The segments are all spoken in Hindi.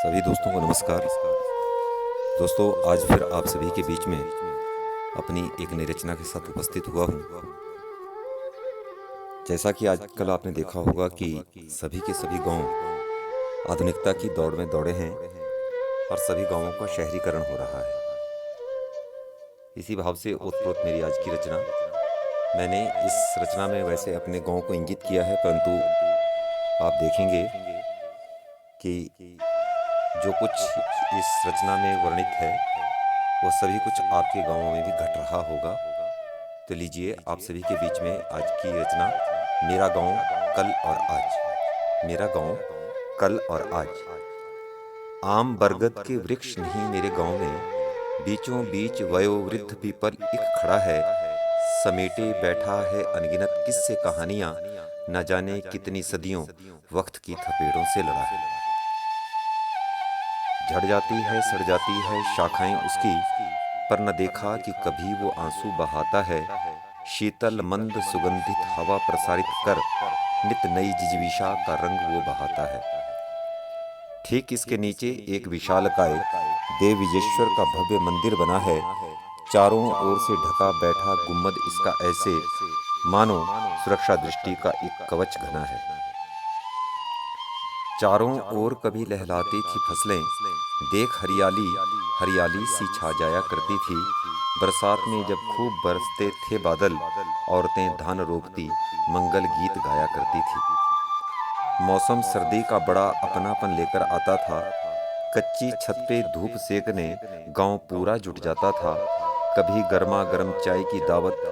सभी दोस्तों को नमस्कार। दोस्तों, आज फिर आप सभी के बीच में अपनी एक नई रचना के साथ उपस्थित हुआ हूँ। जैसा कि आजकल आपने देखा होगा कि सभी के सभी गांव आधुनिकता की दौड़ में दौड़े हैं और सभी गांवों का शहरीकरण हो रहा है। इसी भाव से ओतप्रोत मेरी आज की रचना। मैंने इस रचना में वैसे अपने गांव को इंगित किया है, परंतु आप देखेंगे कि जो कुछ इस रचना में वर्णित है वो सभी कुछ आपके गांवों में भी घट रहा होगा। तो लीजिए, आप सभी के बीच में आज की रचना, मेरा गांव कल और आज। मेरा गांव कल और आज। आम बरगद के वृक्ष नहीं मेरे गांव में, बीचों बीच वयोवृद्ध पीपल एक खड़ा है। समेटे बैठा है अनगिनत किस्से कहानियां, न जाने कितनी सदियों वक्त की थपेड़ों से लड़ा है। झड़ जाती है, सड़ जाती है शाखाएं उसकी, पर न देखा कि कभी वो आंसू बहाता है। शीतल मंद सुगंधित हवा प्रसारित कर नित नई जिजीविषा का रंग वो बहाता है। ठीक इसके नीचे एक विशालकाय देव विजेश्वर का भव्य मंदिर बना है। चारों ओर से ढका बैठा गुम्बद इसका ऐसे मानो सुरक्षा दृष्टि का एक कवच घना है। चारों ओर कभी लहलाती थी फसलें, देख हरियाली हरियाली सी छा जाया करती थी। बरसात में जब खूब बरसते थे बादल, औरतें धान रोपती मंगल गीत गाया करती थी। मौसम सर्दी का बड़ा अपनापन लेकर आता था। कच्ची छत पे धूप सेकने गांव पूरा जुट जाता था। कभी गर्मा गर्म चाय की दावत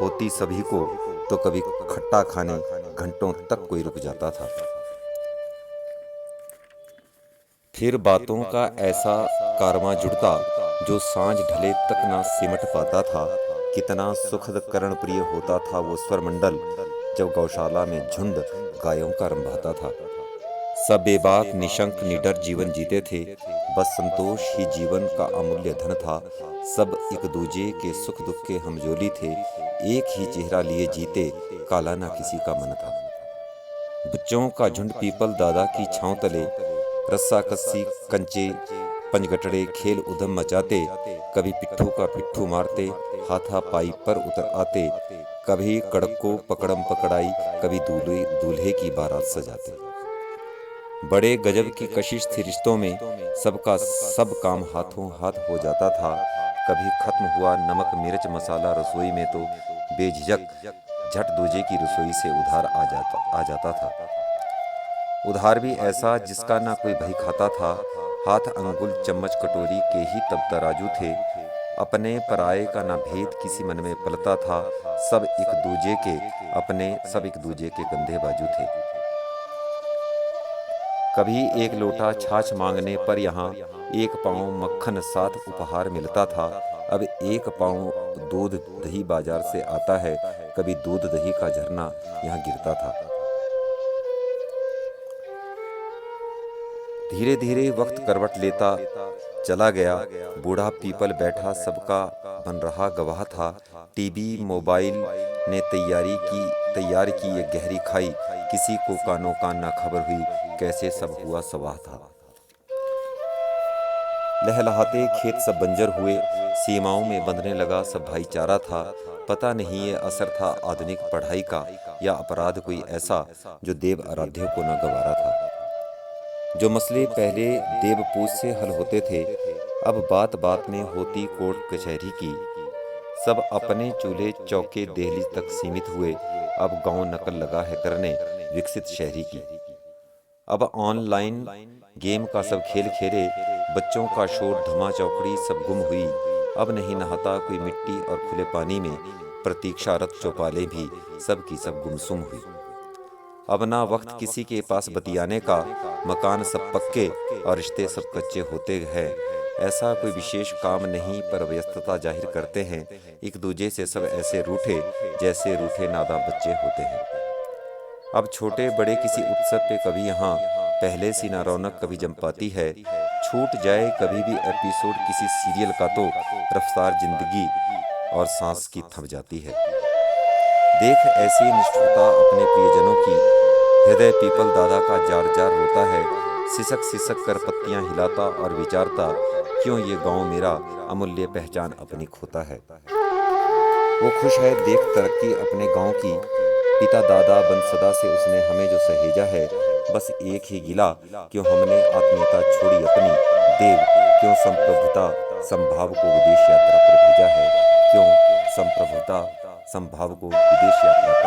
होती सभी को, तो कभी खट्टा खाने घंटों तक कोई रुक जाता था। फिर बातों का ऐसा कारवां जुड़ता जो सांझ ढले तक ना सिमट पाता था। कितना सुखद करण प्रिय होता था वो स्वर मंडल, जब गौशाला में झुंड गायों का रंभाता था। सब बेबाक निशंक निडर जीवन जीते थे, बस संतोष ही जीवन का अमूल्य धन था। सब एक दूजे के सुख दुख के हमजोली थे, एक ही चेहरा लिए जीते, काला ना किसी का मन था। बच्चों का झुंड पीपल दादा की छांव तले, रस्सा कस्सी कंचे पंजगटड़े खेल उधम मचाते। कभी पिट्ठू का पिट्ठू मारते, हाथापाई पर उतर आते। कभी कड़क को पकड़म पकड़ाई, कभी दूल्हे दूल्हे की बारात सजाते। बड़े गजब की कशिश थी रिश्तों में, सबका सब काम हाथों हाथ हो जाता था। कभी खत्म हुआ नमक मिर्च मसाला रसोई में, तो बेझिझक झट दूजे की रसोई से उधार आ जाता था। उधार भी ऐसा जिसका ना कोई भई खाता था। हाथ अंगुल चम्मच कटोरी के ही तब तराजू थे। अपने पराये का ना भेद किसी मन में पलता था। सब एक दूजे के अपने, सब एक दूजे के कंधे बाजू थे। कभी एक लोटा छाछ मांगने पर यहाँ एक पाँव मक्खन साथ उपहार मिलता था। अब एक पाँव दूध दही बाजार से आता है, कभी दूध दही का झरना यहाँ गिरता था। धीरे धीरे वक्त करवट लेता चला गया। बूढ़ा पीपल बैठा सबका बन रहा गवाह था। टीवी मोबाइल ने तैयार की ये गहरी खाई, किसी को कानों कान ना खबर हुई कैसे सब हुआ सवाह था। लहलहाते खेत सब बंजर हुए, सीमाओं में बंधने लगा सब भाईचारा था। पता नहीं ये असर था आधुनिक पढ़ाई का, या अपराध कोई ऐसा जो देव आराध्य को न गवारा था। जो मसले पहले देवपूज से हल होते थे, अब बात बात में होती कोर्ट कचहरी की। सब अपने चूल्हे चौके दहलीज तक सीमित हुए, अब गांव नकल लगा है करने विकसित शहरी की। अब ऑनलाइन गेम का सब खेल खेले, बच्चों का शोर धमा चौकड़ी सब गुम हुई। अब नहीं नहाता कोई मिट्टी और खुले पानी में, प्रतीक्षारत चौपालें भी सब की सब गुमसुम हुई। अब ना वक्त किसी के पास बतियाने का, मकान सब पक्के और रिश्ते सब कच्चे होते हैं। ऐसा कोई विशेष काम नहीं पर व्यस्तता जाहिर करते हैं। एक दूजे से सब ऐसे रूठे जैसे रूठे नादां बच्चे होते हैं। अब छोटे बड़े किसी उत्सव पे कभी यहाँ पहले सी ना रौनक कभी जम पाती है। छूट जाए कभी भी एपिसोड किसी सीरियल का, तो रफ्तार जिंदगी और सांस की थम जाती है। देख ऐसी निष्ठुरता अपने प्रियजनों की, हृदय पीपल दादा का जार जार रोता है। सिसक सिसक कर पत्तियां हिलाता और विचारता, क्यों ये गांव मेरा अमूल्य पहचान अपनी खोता है। वो खुश है देख तरक्की अपने गांव की, पिता दादा बंसदा से उसने हमें जो सहेजा है। बस एक ही गिला, क्यों हमने आत्मीयता छोड़ी अपनी, देव क्यों संप्रभुता संभाव को विदेश यात्रा पर भेजा है, क्यों संप्रभुता संभाव को विदेश यात्रा